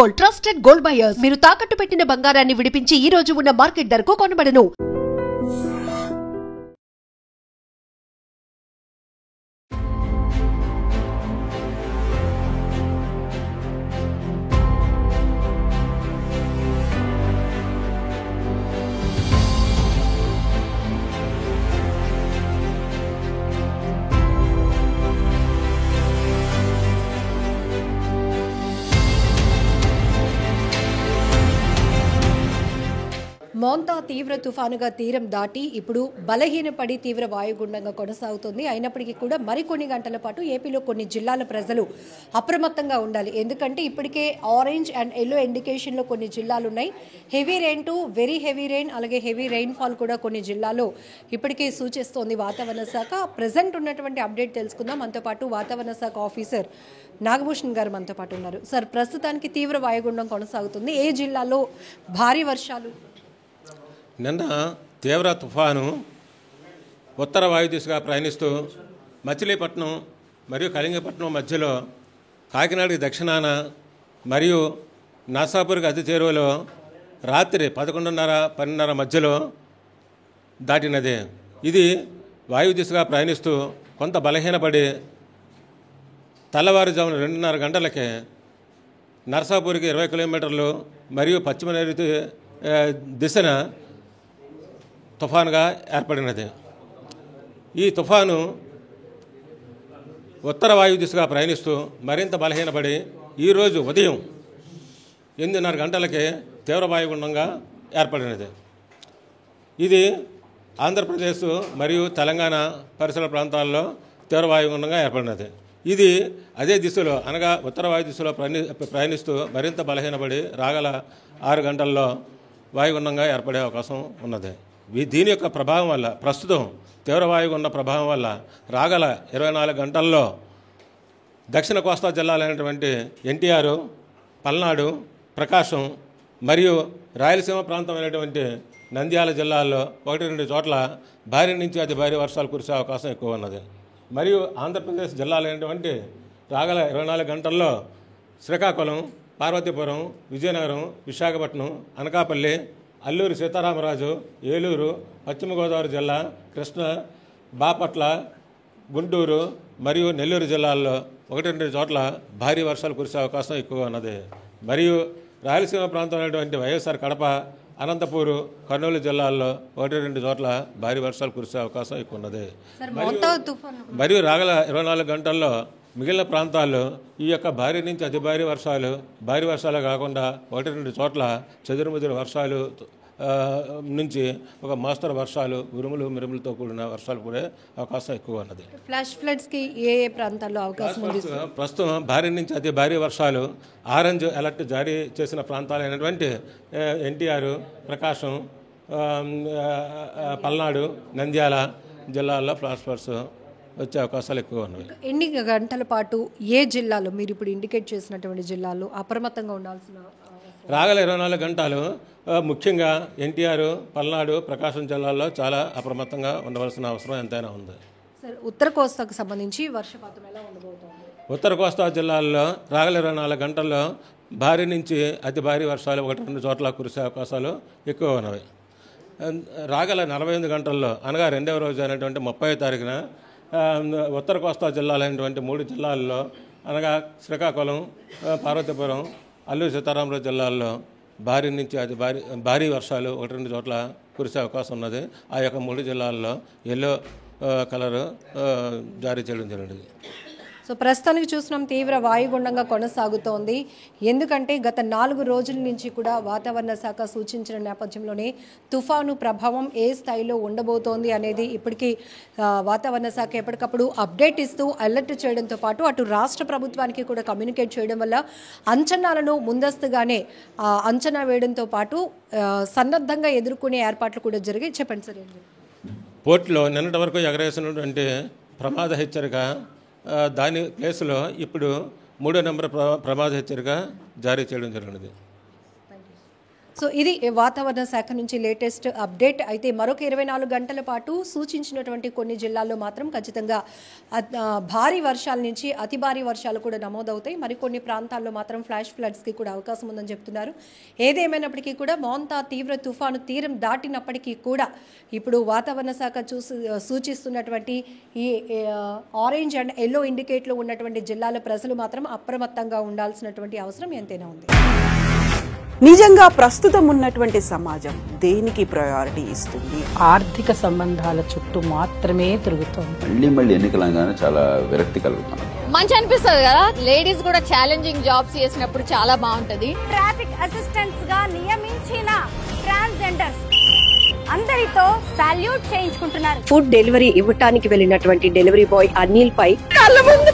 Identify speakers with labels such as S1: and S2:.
S1: Gold trusted gold buyers. మీరు తాకట్టు పెట్టిన బంగారాన్ని విడిపించి ఈ రోజు ఉన్న మార్కెట్ ధరకు కొనబడును.
S2: మోంతా తీవ్ర తుఫానుగా తీరం దాటి ఇప్పుడు బలహీనపడి తీవ్ర వాయుగుండంగా కొనసాగుతుంది. అయినప్పటికీ కూడా మరికొన్ని గంటల పాటు ఏపీలో కొన్ని జిల్లాల ప్రజలు అప్రమత్తంగా ఉండాలి. ఎందుకంటే ఇప్పటికే ఆరెంజ్ అండ్ ఎల్లో ఇండికేషన్లో కొన్ని జిల్లాలు ఉన్నాయి. Heavy rain to very heavy rain, అలాగే హెవీ రెయిన్ ఫాల్ కూడా కొన్ని జిల్లాల్లో ఇప్పటికే సూచిస్తోంది వాతావరణ శాఖ. ప్రజెంట్ ఉన్నటువంటి అప్డేట్ తెలుసుకుందాం. మనతో పాటు వాతావరణ శాఖ ఆఫీసర్ నాగభూషణ్ గారు మనతో పాటు ఉన్నారు. సార్, ప్రస్తుతానికి తీవ్ర వాయుగుండం కొనసాగుతుంది. ఏ జిల్లాలో భారీ వర్షాలు?
S3: నిన్న తీవ్ర తుఫాను ఉత్తర వాయు దిశగా ప్రయాణిస్తూ మచిలీపట్నం మరియు కళింగపట్నం మధ్యలో కాకినాడకి దక్షిణాన మరియు నర్సాపూర్కి అతి చేరువలో రాత్రి 11:30-12:30 మధ్యలో దాటినది. ఇది వాయు దిశగా ప్రయాణిస్తూ కొంత బలహీనపడి తెల్లవారుజామున 2:30 గంటలకే నర్సాపూర్కి 20 కిలోమీటర్లు మరియు పశ్చిమ నైరుతి దిశన తుఫానుగా ఏర్పడినది. ఈ తుఫాను ఉత్తర వాయు దిశగా ప్రయాణిస్తూ మరింత బలహీనపడి ఈరోజు ఉదయం 8:30 గంటలకే తీవ్ర వాయుగుండంగా ఏర్పడినది. ఇది ఆంధ్రప్రదేశ్ మరియు తెలంగాణ పరిసర ప్రాంతాల్లో తీవ్ర వాయుగుండంగా ఏర్పడినది. ఇది అదే దిశలో అనగా ఉత్తర వాయు దిశలో ప్రయాణిస్తూ మరింత బలహీనపడి రాగల 6 గంటల్లో వాయుగుండంగా ఏర్పడే అవకాశం ఉన్నది. దీని యొక్క ప్రభావం వల్ల ప్రస్తుతం తీవ్ర వాయుగుండ ప్రభావం వల్ల రాగల 24 గంటల్లో దక్షిణ కోస్తా జిల్లాలైనటువంటి ఎన్టీఆర్, పల్నాడు, ప్రకాశం మరియు రాయలసీమ ప్రాంతమైనటువంటి నంద్యాల జిల్లాల్లో 1-2 చోట్ల భారీ నుంచి అతి భారీ వర్షాలు కురిసే అవకాశం ఎక్కువ ఉన్నది. మరియు ఆంధ్రప్రదేశ్ జిల్లాలైనటువంటి రాగల 24 గంటల్లో శ్రీకాకుళం, పార్వతీపురం, విజయనగరం, విశాఖపట్నం, అనకాపల్లి, అల్లూరి సీతారామరాజు, ఏలూరు, పశ్చిమ గోదావరి జిల్లా, కృష్ణా, బాపట్ల, గుంటూరు మరియు నెల్లూరు జిల్లాల్లో 1-2 చోట్ల భారీ వర్షాలు కురిసే అవకాశం ఎక్కువ ఉన్నది. మరియు రాయలసీమ ప్రాంతమైనటువంటి వైఎస్ఆర్ కడప, అనంతపూరు, కర్నూలు జిల్లాల్లో 1-2 చోట్ల భారీ వర్షాలు కురిసే అవకాశం ఎక్కువ ఉన్నది. మరియు రాగల 24 గంటల్లో మిగిలిన ప్రాంతాల్లో ఈ యొక్క భారీ నుంచి అతి భారీ వర్షాలు కాకుండా 1-2 చోట్ల చెదురుముదురు వర్షాలు నుంచి ఒక మోస్తరు వర్షాలు, ఉరుములు మెరుములతో కూడిన వర్షాలు పడే అవకాశం ఎక్కువ ఉన్నది.
S2: ఫ్లాష్ ఫ్లడ్స్కి ఏ ప్రాంతాల్లో అవకాశం ఉంది?
S3: ప్రస్తుతం భారీ నుంచి అతి భారీ వర్షాలు ఆరెంజ్ అలర్ట్ జారీ చేసిన ప్రాంతాలైనటువంటి ఎన్టీఆర్, ప్రకాశం, పల్నాడు, నంద్యాల జిల్లాల్లో ఫ్లాష్ ఫ్లడ్స్ వచ్చే అవకాశాలు ఎక్కువ ఉన్నాయి.
S2: ఎన్ని గంటల పాటు ఏ జిల్లాలో మీరు ఇప్పుడు ఇండికేట్ చేసినటువంటి జిల్లాలో అప్రమత్తంగా ఉండాల్సిన?
S3: రాగల 24 గంటలు ముఖ్యంగా ఎన్టీఆర్, పల్నాడు, ప్రకాశం జిల్లాల్లో చాలా అప్రమత్తంగా ఉండవలసిన అవసరం ఎంతైనా ఉంది.
S2: సార్, ఉత్తర కోస్తాకు సంబంధించి వర్షపాతం ఎలా ఉండబోతోంది?
S3: ఉత్తర కోస్తా జిల్లాల్లో రాగల 24 గంటల్లో భారీ నుంచి అతి భారీ వర్షాలు 1-2 చోట్ల కురిసే అవకాశాలు ఎక్కువ ఉన్నవి. రాగల 48 గంటల్లో అనగా 2వ రోజు అయినటువంటి 30వ తారీఖున ఉత్తర కోస్తా జిల్లాలైనటువంటి 3 జిల్లాల్లో అనగా శ్రీకాకుళం, పార్వతీపురం, అల్లూరి సీతారామరాజు జిల్లాల్లో భారీ నుంచి అతి భారీ వర్షాలు 1-2 చోట్ల కురిసే అవకాశం ఉన్నది. ఆ యొక్క 3 జిల్లాల్లో ఎల్లో కలర్ జారీ చేయడం జరిగింది.
S2: సో ప్రస్తుతానికి చూస్తున్నాం తీవ్ర వాయుగుండంగా కొనసాగుతోంది. ఎందుకంటే గత 4 రోజుల నుంచి కూడా వాతావరణ శాఖ సూచించిన నేపథ్యంలోనే తుఫాను ప్రభావం ఏ స్థాయిలో ఉండబోతోంది అనేది ఇప్పటికీ వాతావరణ శాఖ ఎప్పటికప్పుడు అప్డేట్ ఇస్తూ అలర్ట్ చేయడంతో పాటు అటు రాష్ట్ర ప్రభుత్వానికి కూడా కమ్యూనికేట్ చేయడం వల్ల అంచనాలను ముందస్తుగానే అంచనా వేయడంతో పాటు సన్నద్ధంగా ఎదుర్కొనే ఏర్పాట్లు కూడా జరిగాయి. చెప్పండి సార్.
S3: పోర్టులో నిన్నటి వరకు ఎగరేసినటువంటి ప్రమాద హెచ్చరిక దాని ప్లేస్లో ఇప్పుడు 3వ నెంబర్ ప్రమాద హెచ్చరిక జారీ చేయడం జరిగినది.
S2: సో ఇది వాతావరణ శాఖ నుంచి లేటెస్ట్ అప్డేట్. అయితే మరొక 24 గంటల పాటు సూచించినటువంటి కొన్ని జిల్లాల్లో మాత్రం ఖచ్చితంగా భారీ వర్షాల నుంచి అతి భారీ వర్షాలు కూడా నమోదవుతాయి. మరికొన్ని ప్రాంతాల్లో మాత్రం ఫ్లాష్ ఫ్లడ్స్కి కూడా అవకాశం ఉందని చెప్తున్నారు. ఏదేమైనప్పటికీ కూడా మోంతా తీవ్ర తుఫాను తీరం దాటినప్పటికీ కూడా ఇప్పుడు వాతావరణ శాఖ సూచిస్తున్నటువంటి ఈ ఆరెంజ్ అండ్ ఎల్లో ఇండికేట్లో ఉన్నటువంటి జిల్లాల ప్రజలు మాత్రం అప్రమత్తంగా ఉండాల్సినటువంటి అవసరం ఎంతైనా ఉంది.
S4: నిజంగా ప్రస్తుతం ఉన్నటువంటి సమాజం దేనికి ప్రయారిటీ ఇస్తుంది?
S5: ఆర్థిక సంబంధాల చుట్టూ మాత్రమే తిరుగుతుంది.
S6: మళ్ళీ ఎన్నికలంగానే చాలా విరక్తి కలుగుతాం.
S7: మంచి అనిపిస్తుంది కదా, లేడీస్ కూడా ఛాలెంజింగ్ జాబ్స్ చేసినప్పుడు చాలా బాగుంటది.
S8: ట్రాఫిక్ అసిస్టెంట్స్ గా నియమించిన ట్రాన్స్జెండర్స్ అందరితో సాల్యూట్ చేయించుకుంటున్నారు.
S9: ఫుడ్ డెలివరీ ఇవ్వటానికి వెళ్ళినటువంటి డెలివరీ బాయ్ అనిల్ పై కళ్ళ ముందు